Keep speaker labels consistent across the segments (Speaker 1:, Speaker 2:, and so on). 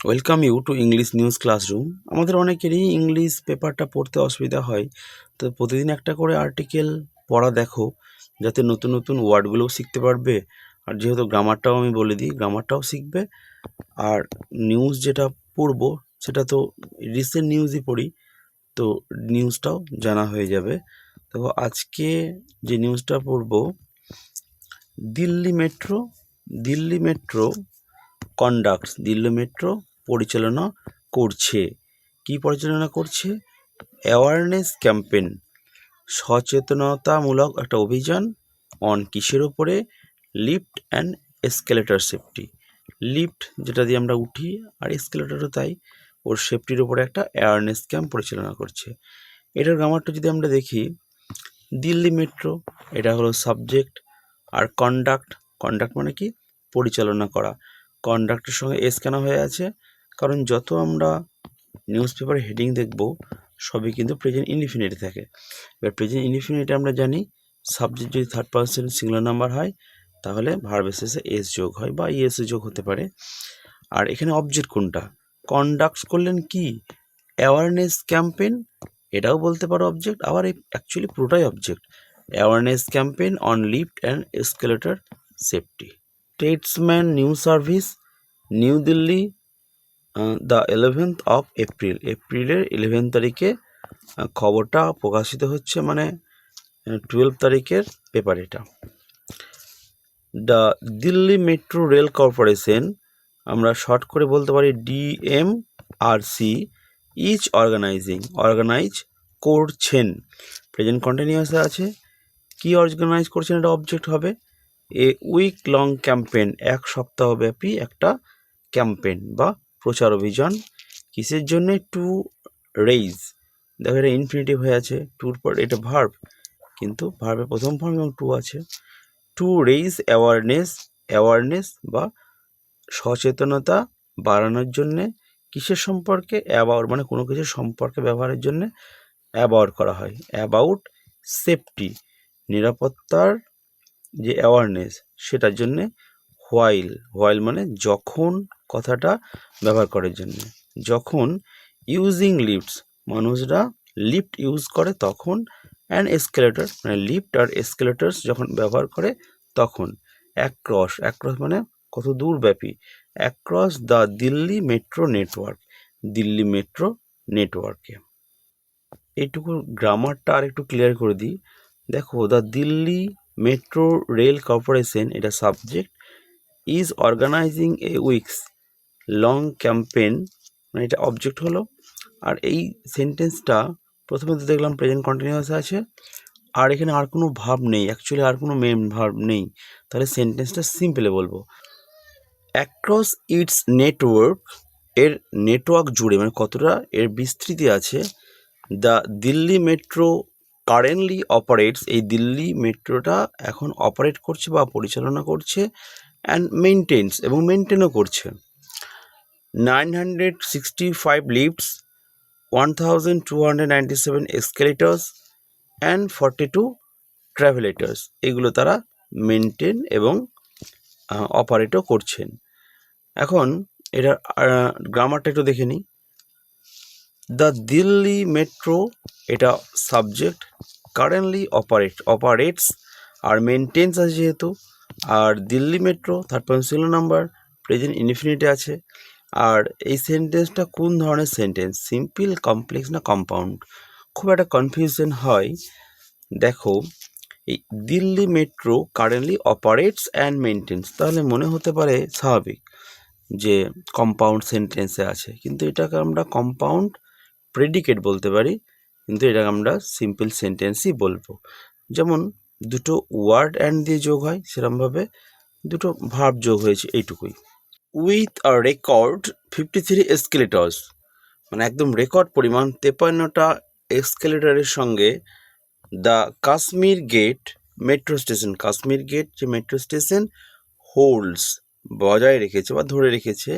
Speaker 1: Welcome you to English news classroom. আমাদের অনেকেরই English পেপারটা পড়তে অসুবিধা হয়, তো প্রতিদিন একটা করে আর্টিকেল পড়া দেখো, যাতে নতুন নতুন ওয়ার্ডগুলোও শিখতে পারবে। আর যেহেতু গ্রামারটাও আমি বলে দিই, গ্রামারটাও শিখবে। আর নিউজ যেটা পড়বো সেটা তো রিসেন্ট নিউজই পড়ি, তো নিউজটাও জানা হয়ে যাবে। তো আজকে যে নিউজটা পড়বো, Delhi metro Delhi metro Delhi metro পরিচালনা করছে। কি পরিচালনা করছে? অ্যাওয়ারনেস ক্যাম্পেন, সচেতনতামূলক একটা অভিযান। অন কিসের ওপরে? Lift and escalator safety. Lift যেটা দিয়ে আমরা উঠি, আর এসকেলেটরও তাই, ওর সেফটির ওপরে একটা অ্যাওয়ারনেস ক্যাম্প পরিচালনা করছে। এটার গ্রামারটা যদি আমরা দেখি, দিল্লি মেট্রো এটা হলো সাবজেক্ট, আর কন্ডাক্ট মানে কি? পরিচালনা করা। কন্ডাক্টের সঙ্গে এস কেন হয়ে আছে? কারণ যত আমরা নিউজ পেপারে হেডিং দেখব, সবই কিন্তু প্রেজেন্ট ইনডিফিনিট থাকে। এবার প্রেজেন্ট ইনডিফিনিটে আমরা জানি সাবজেক্ট যদি থার্ড পারসন সিঙ্গুলার নাম্বার হয়, তাহলে ভার্ব শেষে এস যোগ হয় বা ইএস যোগ হতে পারে। আর এখানে অবজেক্ট কোনটা? কন্ডাক্ট করলেন কি? অ্যাওয়ারনেস ক্যাম্পেন, এটাও বলতে পারো অবজেক্ট, আবার অ্যাকচুয়ালি পুরোটাই object. Awareness campaign on lift and escalator safety. Statesman news service, new Delhi, the 11th of April, এপ্রিলের 11 তারিখে খবরটা প্রকাশিত হচ্ছে, মানে 12 তারিখের পেপার এটা। The Delhi metro rail corporation, আমরা শর্ট করে বলতে পারি DMRC, ইজ অর্গানাইজ করছেন। প্রেজেন্ট কন্টিনিউয়াসে আছে। কি অর্গানাইজ করছেন? এটা অবজেক্ট হবে। এ উইক লং ক্যাম্পেন, এক সপ্তাহব্যাপী একটা ক্যাম্পেন বা প্রচার অভিযান। কিসের জন্যে? টু রেইজ, দেখো এটা ইনফিনিটিভ হয়ে আছে, টুর পর এটা ভার্ব, কিন্তু ভার্বের প্রথম ফর্ম এবং টু আছে। টু রেইজ অ্যাওয়ারনেস বা সচেতনতা বাড়ানোর জন্যে। কিসের সম্পর্কে? অ্যাবাউট, মানে কোনো কিছুর সম্পর্কে ব্যবহারের জন্যে অ্যাবাউট করা হয়। অ্যাবাউট সেফটি, নিরাপত্তার যে অ্যাওয়ারনেস সেটার জন্যে। হোয়াইল মানে যখন, কথাটা ব্যবহার করার জন্য। যখন ইউজিং লিফটস, মানুষরা লিফট ইউজ করে তখন। অ্যান্ড এসকেলেটর, মানে লিফট আর এসকেলেটার্স যখন ব্যবহার করে তখন। অ্যাক্রস মানে কত দূর ব্যাপী। Across the Delhi metro network, Delhi metro নেটওয়ার্কে। এইটুকু গ্রামারটা আর একটু ক্লিয়ার করে দিই। দেখো, the Delhi metro rail corporation, এটা subject, is organising a weeks long campaign, মানে এটা অবজেক্ট হলো। আর এই সেন্টেন্সটা প্রথমে তো দেখলাম প্রেজেন্ট কন্টিনিউয়াস আছে, আর এখানে আর কোনো ভাব নেই, অ্যাকচুয়ালি আর কোনো মেন ভার্ব নেই। তাহলে সেন্টেন্সটা সিম্পলে বলবো, অ্যাক্রস ইটস নেটওয়ার্ক, এর নেটওয়ার্ক জুড়ে, মানে কতটা এর বিস্তৃতি আছে। The Delhi metro currently operates, এই দিল্লি মেট্রোটা এখন অপারেট করছে বা পরিচালনা করছে। অ্যান্ড মেনটেন্স, এবং মেনটেনও করছে। 965 লিফটস, 1297 এসকেলেটর্স অ্যান্ড 42 ট্রাভেলেটার্স, এগুলো তারা মেনটেন এবং অপারেটও করছেন। এখন এটার গ্রামারটা একটু দেখে নিই। দ্য দিল্লি মেট্রো, এটা সাবজেক্ট, কারেন্টলি অপারেটস আর মেনটেন্স আছে যেহেতু, আর Delhi metro third person singular number, present ইনডিফিনিটে আছে। আর এই সেন্টেন্সটা কোন ধরনের সেন্টেন্স? সিম্পল, কমপ্লেক্স না কম্পাউন্ড? খুব একটা কনফিউশন হয়। দেখো, এই Delhi metro currently operates and maintains, তাহলে মনে হতে পারে স্বাভাবিক যে কম্পাউন্ড সেন্টেন্সে আছে, কিন্তু এটাকে আমরা কম্পাউন্ড প্রেডিকেট বলতে পারি, কিন্তু এটাকে আমরা সিম্পল সেন্টেন্সই বলবো। যেমন দুটো ওয়ার্ড অ্যান্ড দিয়ে যোগ হয়, সেরকমভাবে দুটো ভার্ব যোগ হয়েছে, এইটুকুই। উইথ আ রেকর্ড 53 এসকেলেটর্স, মানে একদম রেকর্ড পরিমাণ 53টা এসকেলেটরের সঙ্গে। The Kashmir gate metro station, Kashmere gate যে মেট্রো স্টেশন হোল্ডস, বজায় রেখেছে বা ধরে রেখেছে,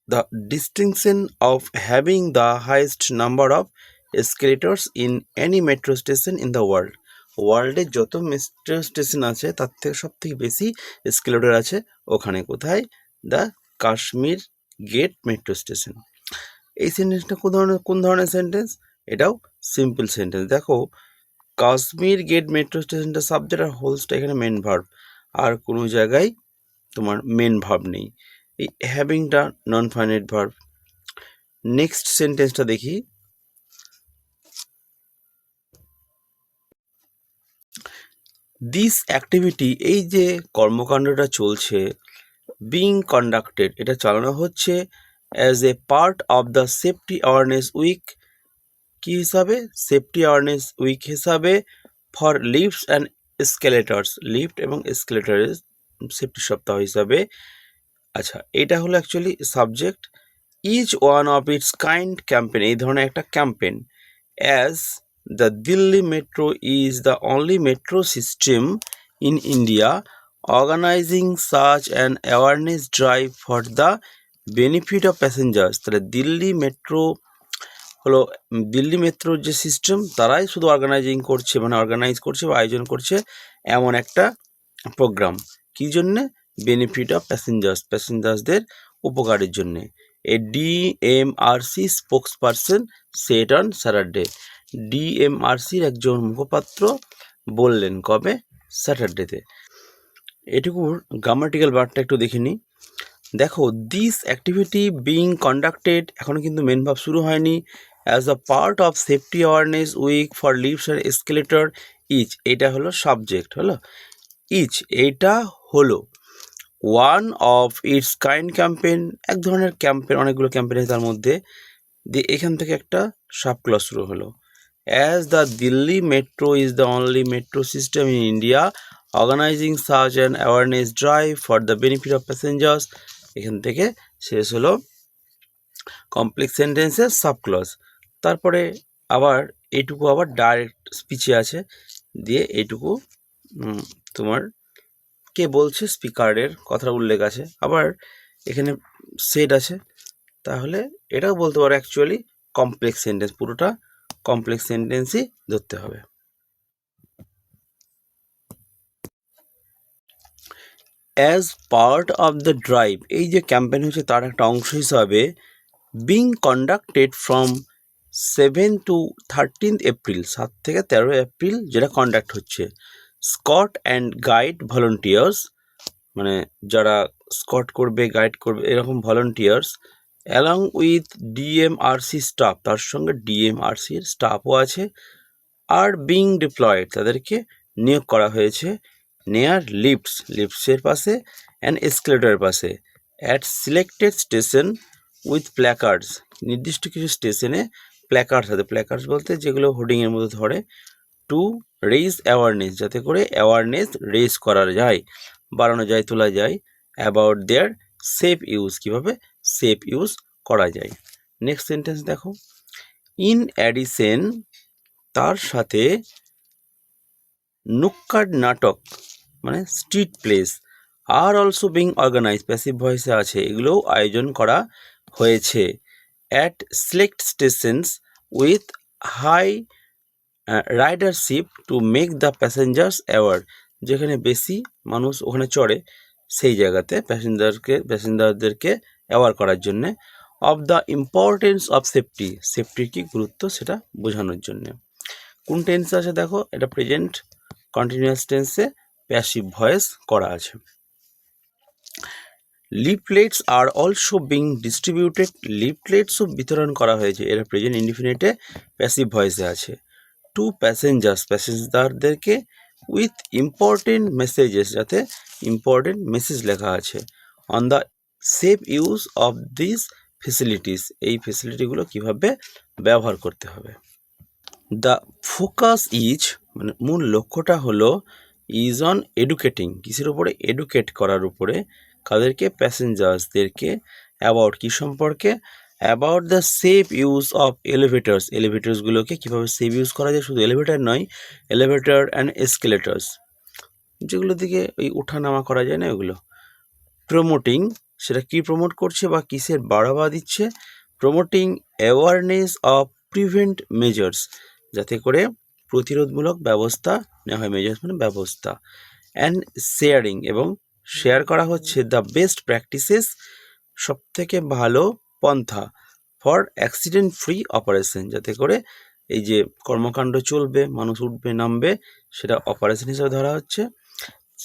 Speaker 1: the distinction of having the highest number of escalators in any metro station in the world. ওয়ার্ল্ডে যত মেট্রো স্টেশন আছে তার থেকে সব থেকে বেশি এসকেলেটর আছে ওখানে। কোথায়? The Kashmir gate metro station. এই সেন্টেন্সটা কোন ধরনের সেন্টেন্স? এটাও সিম্পল সেন্টেন্স। দেখো, কাশ্মীর গেট মেট্রো স্টেশনটা সাবজেক্ট আর হোলসটা এখানে মেন ভার্ব, আর কোনো জায়গায় তোমার মেন ভার্ব নেই। এই হ্যাভিংটা নন ফাইনাইট ভার্ব। নেক্সট সেন্টেন্সটা দেখি। দিস অ্যাক্টিভিটি, এই যে কর্মকাণ্ডটা চলছে, বিং কন্ডাক্টেড, এটা চালানো হচ্ছে as a part of the safety awareness week, কি হিসাবে? সেফটি অ্যাওয়ারনেস উইক হিসাবে, for lifts and escalators, lift এবং এসকেলেটারের সেফটি সপ্তাহ হিসাবে। আচ্ছা, এটা হলো actually subject. Each one of its kind campaign, এই ধরনের একটা campaign. As the Delhi metro is the only metro system in India organizing such an awareness drive for the benefit of passengers. তাহলে দিল্লি মেট্রো হলো, দিল্লি মেট্রোর যে সিস্টেম তারাই শুধু organise করছে বা আয়োজন করছে এমন একটা প্রোগ্রাম। কী জন্যে? বেনিফিট অফ প্যাসেঞ্জার্সদের উপকারের জন্যে। A DMRC spokesperson said on Saturday, ডিএমআরসির একজন মুখপাত্র বললেন, কবে? স্যাটারডেতে। এটুকুর গ্রামাটিক্যাল ওয়ার্ডটা একটু দেখে নিই। দেখো, দিস অ্যাক্টিভিটি বিং কন্ডাক্টেড, এখনও কিন্তু মেন ভাব শুরু হয়নি। As a part of safety awareness week for lifts and escalator, each, এটা হলো সাবজেক্ট, হলো ইচ, এইটা হলো one of its kind campaign, এক ধরনের ক্যাম্পেন, অনেকগুলো ক্যাম্পেন আছে তার মধ্যে। দিয়ে এখান থেকে একটা সাব ক্লজ শুরু হলো। As the Delhi metro is the only metro system in India organizing such an awareness drive for the benefit of passengers, এখান থেকে শেষ হলো কমপ্লেক্স সেন্টেন্সের সাব ক্লজ। তারপরে আবার এইটুকু আবার ডাইরেক্ট স্পিচে আছে, দিয়ে এইটুকু তোমার কে বলছে, স্পিকারের কথা উল্লেখ আছে। আবার এখানে সেট আছে, তাহলে এটাও বলতে পারো অ্যাকচুয়ালি কমপ্লেক্স সেন্টেন্স, পুরোটা কমপ্লেক্স সেন্টেন্সই ধরতে হবে। As part of the drive, এই যে ক্যাম্পেইন হচ্ছে তার একটা অংশ হিসাবে, being conducted from 7 to 13 April, 7 থেকে 13 এপ্রিল যেটা কন্ডাক্ট হচ্ছে, স্কট অ্যান্ড গাইড ভলেন্টিয়ার্স, মানে যারা স্কট করবে, গাইড করবে, এরকম volunteers, along with DMRC staff, তার সঙ্গে ডিএমআরসির স্টাফও আছে, আর বিং ডিপ্লয়েড, তাদেরকে নিয়োগ করা হয়েছে, নেয়ার লিফটসের পাশে অ্যান্ড এসকেলেটরের পাশে, অ্যাট সিলেক্টেড স্টেশন উইথ প্ল্যাকার্ডস, নির্দিষ্ট কিছু স্টেশনে প্ল্যাকার্ডস আছে, প্ল্যাকার্ডস বলতে যেগুলো হোর্ডিংয়ের মধ্যে ধরে, টু রেইজ অ্যাওয়ারনেস, যাতে করে অ্যাওয়ারনেস রেইজ করা যায়, বাড়ানো যায়, তোলা যায়, অ্যাবাউট দেয়ার সেফ ইউজ, কীভাবে সেফ ইউজ করা যায়। নেক্সট সেন্টেন্স দেখো, ইন অ্যাডিশন, তার সাথে, নুক্কাড নাটক মানে স্ট্রিট প্লেস, আর অলসো বিং অর্গানাইজ, প্যাসিভ ভয়েসে আছে, এগুলোও আয়োজন করা হয়েছে, at select stations with high ridership to make the passengers aware, যেখানে বেশি মানুষ ওখানে চড়ে সেই জায়গাতে প্যাসেঞ্জারদেরকে অ্যাওয়ার করার জন্যে, অফ দ্য ইম্পর্টেন্স অফ সেফটির কি গুরুত্ব সেটা বোঝানোর জন্যে। কোন টেন্সে আছে দেখো, এটা প্রেজেন্ট কন্টিনিউয়াস টেন্সে প্যাসিভ ভয়েস করা আছে। লিফলেটস আর অলসো বিং ডিস্ট্রিবিউটেড, লিফলেটসও বিতরণ করা হয়েছে, এরা প্রেজেন্ট ইনডিফিনিটে প্যাসিভ ভয়েসে আছে, টু প্যাসেঞ্জারদেরকে, উইথ ইম্পর্টেন্ট মেসেজেস, যাতে ইম্পর্টেন্ট মেসেজ লেখা আছে, on the safe use of this facilities, এই ফেসিলিটিগুলো কীভাবে ব্যবহার করতে হবে। দ্য ফোকাস ইজ, মানে মূল লক্ষ্যটা হলো, ইজ অন এডুকেটিং, কিসের উপরে? এডুকেট করার উপরে, কাদেরকে? প্যাসেঞ্জার্সদেরকে, অ্যাবাউট কী সম্পর্কে? About the safe use of এলিভেটার্সগুলোকে কীভাবে সেফ ইউজ করা যায়, শুধু এলিভেটার নয়, এলিভেটার অ্যান্ড এসকেলেটার্স, যেগুলো দিকে ওই ওঠা নামা করা যায় না, ওগুলো। প্রমোটিং, সেটা কি প্রমোট করছে বা কিসের বাড়াবা দিচ্ছে? Promoting awareness of prevent measures, যাতে করে প্রতিরোধমূলক ব্যবস্থা নেওয়া হয়, মেজার্স মানে ব্যবস্থা, অ্যান্ড শেয়ারিং, এবং শেয়ার করা হচ্ছে দ্য বেস্ট প্র্যাকটিসেস সবথেকে ভালো পন্থা ফর অ্যাক্সিডেন্ট ফ্রি অপারেশন, যাতে করে এই যে কর্মকাণ্ড চলবে, মানুষ উঠবে নামবে, সেটা অপারেশন হিসেবে ধরা হচ্ছে,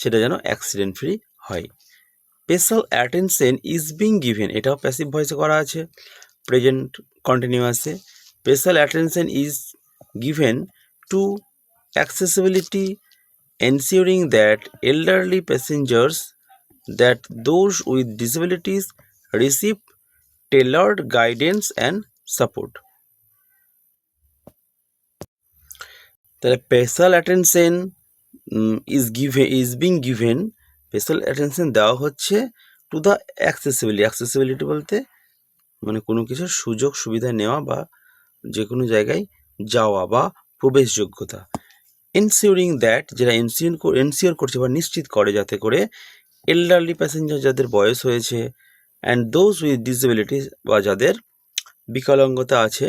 Speaker 1: সেটা যেন অ্যাক্সিডেন্ট ফ্রি হয়। Special attention is being given, এটাও প্যাসিভ ভয়েসে করা আছে, প্রেজেন্ট কন্টিনিউয়াসে। Special attention is given to accessibility, ensuring that elderly passengers, that those with disabilities receive tailored guidance and support. তাহলে special attention is being given, special attention দেওয়া হচ্ছে to the accessibility বলতে মানে কোনো কিছুর সুযোগ সুবিধা নেওয়া বা যে কোনো জায়গায় যাওয়া বা প্রবেশযোগ্যতা। এনসিওরিং দ্যাট, যেটা এনসিওর করছে বা নিশ্চিত করে যাতে করে এল্ডারলি প্যাসেঞ্জার, যাদের বয়স হয়েছে, অ্যান্ড দোজ উইথ ডিসেবিলিটিস বা যাদের বিকলাঙ্গতা আছে,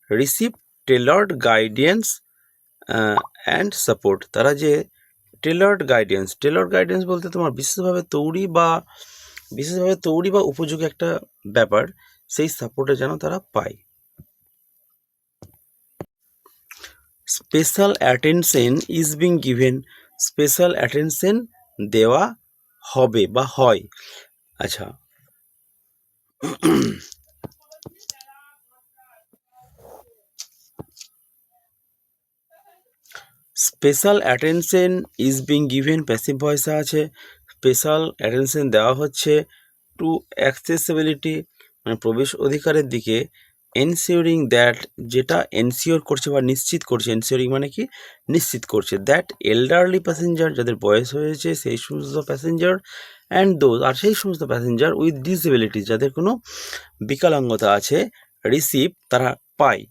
Speaker 1: রিসিভ টেলার্ড গাইডেন্স অ্যান্ড সাপোর্ট, তারা যে টেলার্ড গাইডেন্স বলতে তোমার বিশেষভাবে তৈরি বা উপযোগী একটা ব্যাপার, সেই সাপোর্টে যেন তারা পায়। Special attention is being given, special attention দেওয়া হবে বা হয়। আচ্ছা, special attention is being given passive ভয়েসে আছে, স্পেশাল অ্যাটেনশন দেওয়া হচ্ছে টু অ্যাক্সেসিবিলিটি মানে প্রবেশ অধিকারের দিকে, এনসিওরিং দ্যাট, যেটা এনসিওর করছে বা নিশ্চিত করছে, এনসিওরিং মানে কি নিশ্চিত করছে, দ্যাট এল্ডারলি প্যাসেঞ্জার, যাদের বয়স হয়েছে সেই সমস্ত প্যাসেঞ্জার, অ্যান্ড দোজ আর সেই সমস্ত প্যাসেঞ্জার উইথ ডিসেবিলিটিস, যাদের কোনো বিকলাঙ্গতা আছে, রিসিভ তারা পায়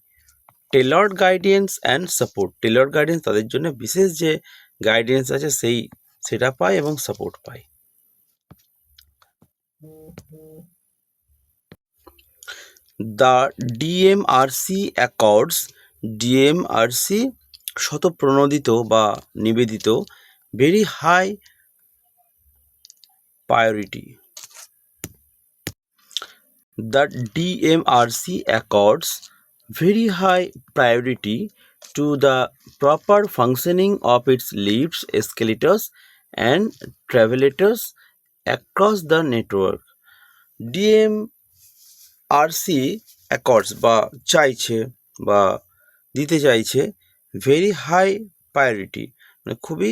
Speaker 1: টেলার্ড গাইডেন্স অ্যান্ড সাপোর্ট, টেলার্ড গাইডেন্স তাদের জন্য বিশেষ যে গাইডেন্স আছে সেটা পায় এবং সাপোর্ট পায়। দ্য ডিএমআরসি অ্যাকর্ডস, ডিএমআরসি শতপ্রণোদিত বা নিবেদিত, very high priority. The DMRC accords very high priority to the proper functioning of its lifts, escalators, and travelators across the network. DMRC accords বা চাইছে বা দিতে চাইছে ভেরি হাই প্রায়োরিটি মানে খুবই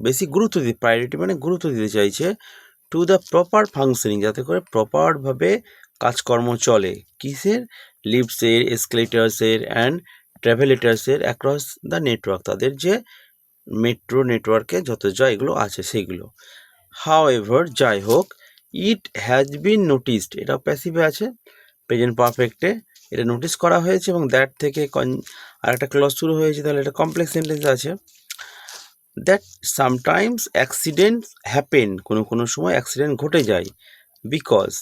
Speaker 1: বেশি গুরুত্ব দিতে, প্রায়োরিটি মানে গুরুত্ব দিতে চাইছে টু দ্য প্রপার ফাংশনিং, যাতে করে প্রপারভাবে কাজকর্ম চলে, কিসের, লিফটসের, এসকেলেটার্সের অ্যান্ড ট্রাভেলেটার্সের অ্যাক্রস দ্য নেটওয়ার্ক, তাদের যে মেট্রো নেটওয়ার্কে যত যা এগুলো আছে সেইগুলো। হাউএভার, যাই হোক, ইট হ্যাজ বিন নোটিসড, এটা প্যাসিভে আছে, প্রেজেন্ট পারফেক্টে এটা নোটিস করা হয়েছে এবং দ্যাট থেকে আর একটা ক্লজ শুরু হয়েছে, তাহলে এটা কমপ্লেক্স সেন্টেন্স আছে। দ্যাট সামটাইমস অ্যাক্সিডেন্টস হ্যাপেন, কোনো সময় অ্যাক্সিডেন্ট ঘটে যায়, বিকজ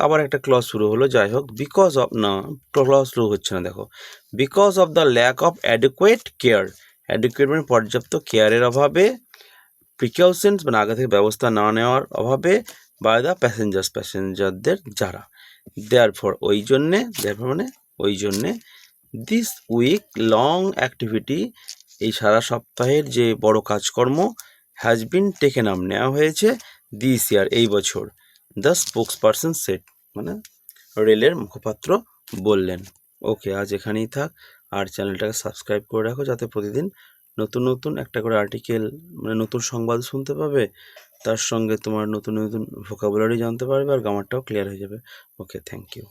Speaker 1: আবার একটা ক্লজ শুরু হলো, যাই হোক, বিকজ অফ না ক্লজ শুরু হচ্ছে না, দেখো, because of the lack of adequate care, adequate মানে পর্যাপ্ত কেয়ারের অভাবে, প্রিকশনস মানে আগে থেকে ব্যবস্থা না নেওয়ার অভাবে, বাই দ্য প্যাসেঞ্জারদের যারা, দেয়ারফর মানে ওই জন্যে, দিস উইক লং অ্যাক্টিভিটি, এই সারা সপ্তাহের যে বড় কাজকর্ম, হ্যাজ বিন টেকেন আপ নেওয়া হয়েছে, দিস ইয়ার এই বছর, দ্য স্পোক্স পারসন সেট মানে রেলের মুখপাত্র বললেন। ওকে, আজ এখানেই থাক, আর চ্যানেলটাকে সাবস্ক্রাইব করে রাখো যাতে প্রতিদিন নতুন একটা করে আর্টিকেল মানে নতুন সংবাদ শুনতে পাবে, তার সঙ্গে তোমার নতুন ভোকাবুলারি জানতে পারবে আর গ্রামারটাও ক্লিয়ার হয়ে যাবে। ওকে, থ্যাংক ইউ।